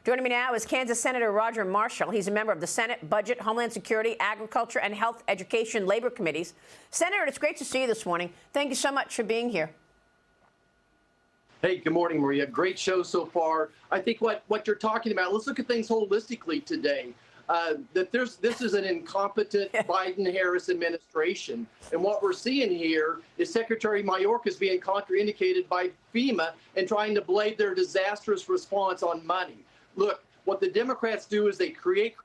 Joining me now is Kansas Senator Roger Marshall. He's a member of the Senate Budget, Homeland Security, Agriculture, and Health, Education, Labor Committees. Senator, it's great to see you this morning. Thank you so much for being here. Hey, good morning, Maria. Great show so far. I think what you're talking about, let's look at things holistically today. This is an incompetent Biden-Harris administration. And what we're seeing here is Secretary Mayorkas being contraindicated by FEMA and trying to blame their disastrous response on money. Look, what the Democrats do is they create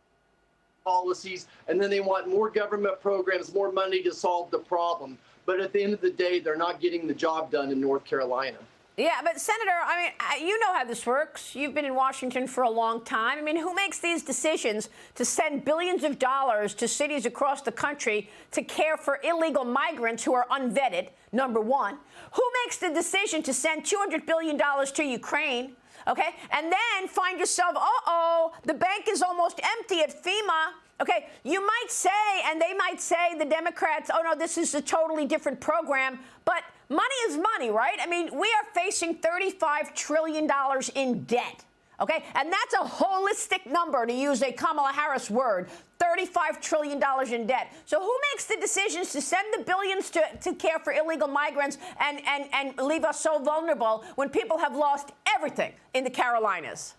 policies and then they want more government programs, more money to solve the problem. But at the end of the day, they're not getting the job done in North Carolina. Yeah, but Senator, I mean, you know how this works. You've been in Washington for a long time. I mean, who makes these decisions to send billions of dollars to cities across the country to care for illegal migrants who are unvetted, number one? Who makes the decision to send $200 billion to Ukraine, okay, and then find yourself, uh-oh, the bank is almost empty at FEMA? Okay, you might say, and they might say, the Democrats, oh, no, this is a totally different program. But money is money, right? I mean, we are facing $35 trillion in debt. Okay, and that's a holistic number, to use a Kamala Harris word, $35 trillion in debt. So who makes the decisions to send the billions to care for illegal migrants and leave us so vulnerable when people have lost everything in the Carolinas?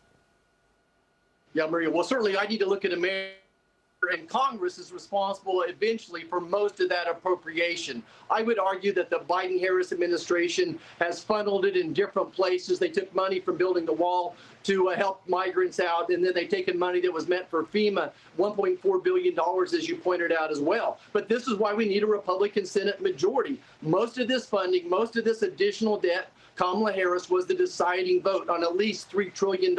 Yeah, Maria, well, certainly I need to look at America. And Congress is responsible eventually for most of that appropriation. I would argue that the Biden-Harris administration has funneled it in different places. They took money from building the wall to help migrants out, and then they've taken money that was meant for FEMA, $1.4 billion, as you pointed out as well. But this is why we need a Republican Senate majority. Most of this funding, most of this additional debt, Kamala Harris was the deciding vote on at least $3 trillion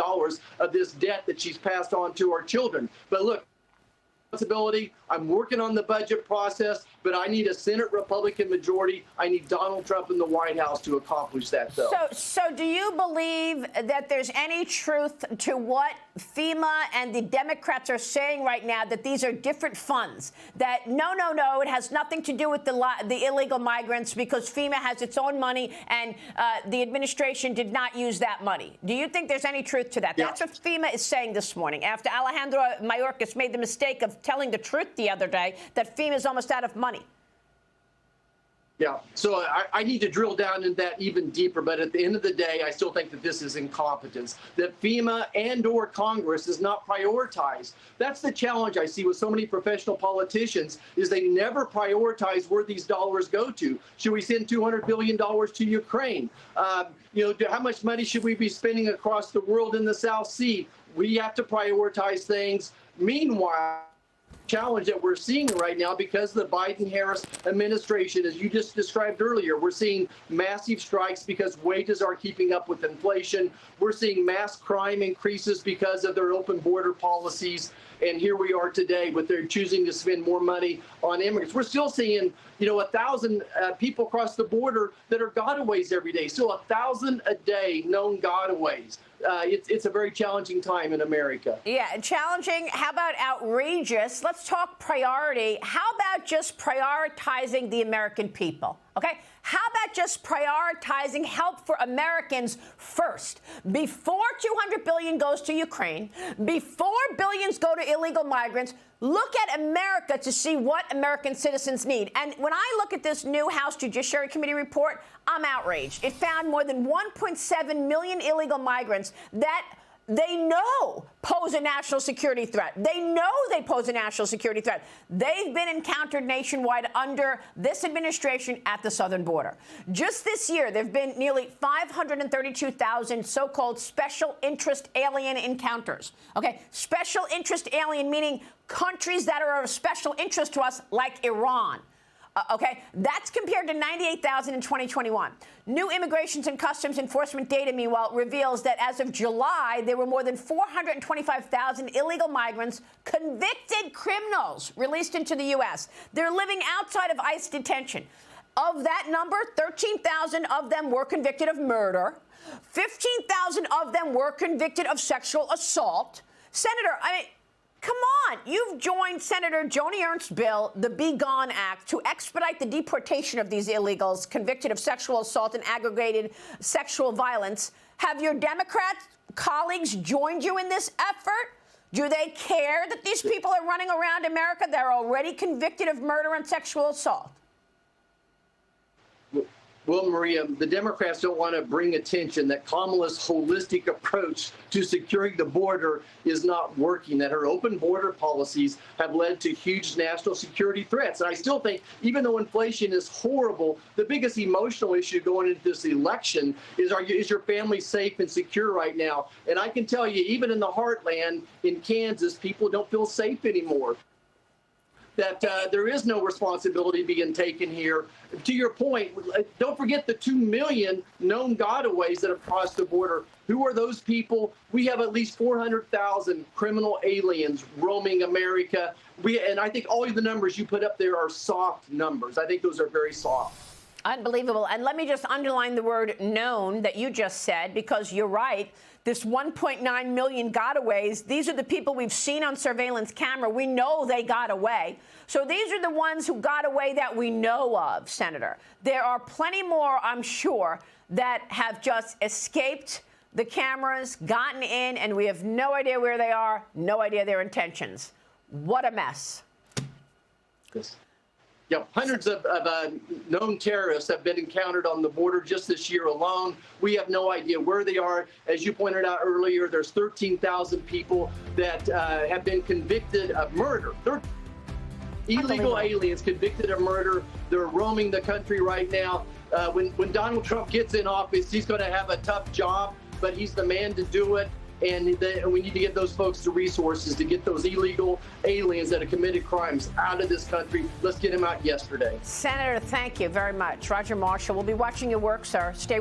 of this debt that she's passed on to our children. But look, responsibility. I'm working on the budget process, but I need a Senate Republican majority. I need Donald Trump in the White House to accomplish that, though. So do you believe that there's any truth to what FEMA and the Democrats are saying right now, that these are different funds, that no, it has nothing to do with the illegal migrants because FEMA has its own money and the administration did not use that money? Do you think there's any truth to that? Yeah. That's what FEMA is saying this morning after Alejandro Mayorkas made the mistake of telling the truth the other day that FEMA is almost out of money. Yeah, so I need to drill down into that even deeper, but at the end of the day, I still think that this is incompetence, that FEMA and or Congress is not prioritized. That's the challenge I see with so many professional politicians, is they never prioritize where these dollars go to. Should we send $200 billion to Ukraine? How much money should we be spending across the world in the South Sea? We have to prioritize things. Meanwhile, challenge that we're seeing right now because of the Biden-Harris administration, as you just described earlier, we're seeing massive strikes because wages aren't keeping up with inflation. We're seeing mass crime increases because of their open border policies. And here we are today with their choosing to spend more money on immigrants. We're still seeing, 1,000 people across the border that are gotaways every day. Still 1,000 a day known gotaways. It's a very challenging time in America. Yeah, challenging. How about outrageous? Let's talk priority. How about just prioritizing the American people? Okay? How about just prioritizing help for Americans first? Before $200 billion goes to Ukraine, before billions go to illegal migrants, look at America to see what American citizens need. And when I look at this new House Judiciary Committee report, I'm outraged. It found more than 1.7 million illegal migrants that they know pose a national security threat. They know they pose a national security threat. They've been encountered nationwide under this administration at the southern border. Just this year, there have been nearly 532,000 so-called special interest alien encounters. Okay, special interest alien meaning countries that are of special interest to us, like Iran. Okay, that's compared to 98,000 in 2021. New Immigrations and Customs Enforcement data, meanwhile, reveals that as of July, there were more than 425,000 illegal migrants, convicted criminals, released into the U.S. They're living outside of ICE detention. Of that number, 13,000 of them were convicted of murder. 15,000 of them were convicted of sexual assault. Senator, come on. You've joined Senator Joni Ernst's bill, the Be Gone Act, to expedite the deportation of these illegals convicted of sexual assault and aggravated sexual violence. Have your Democrats colleagues joined you in this effort? Do they care that these people are running around America? They're already convicted of murder and sexual assault. Well, Maria, the Democrats don't want to bring attention that Kamala's holistic approach to securing the border is not working, that her open border policies have led to huge national security threats. And I still think, even though inflation is horrible, the biggest emotional issue going into this election is, is your family safe and secure right now? And I can tell you, even in the heartland in Kansas, people don't feel safe anymore. That there is no responsibility being taken here. To your point, don't forget the 2 million known gotaways that have crossed the border. Who are those people? We have at least 400,000 criminal aliens roaming America. And I think all of the numbers you put up there are soft numbers. I think those are very soft. Unbelievable. And let me just underline the word known that you just said, because you're right. This 1.9 million gotaways, these are the people we've seen on surveillance camera. We know they got away. So these are the ones who got away that we know of, Senator. There are plenty more, I'm sure, that have just escaped the cameras, gotten in, and we have no idea where they are, no idea their intentions. What a mess. Yes. Yeah, hundreds of known terrorists have been encountered on the border just this year alone. We have no idea where they are. As you pointed out earlier, there's 13,000 people that have been convicted of murder. They're illegal aliens convicted of murder. They're roaming the country right now. When Donald Trump gets in office, he's going to have a tough job, but he's the man to do it. And we need to get those folks the resources to get those illegal aliens that have committed crimes out of this country. Let's get them out yesterday. Senator, thank you very much. Roger Marshall, we'll be watching your work, sir. Stay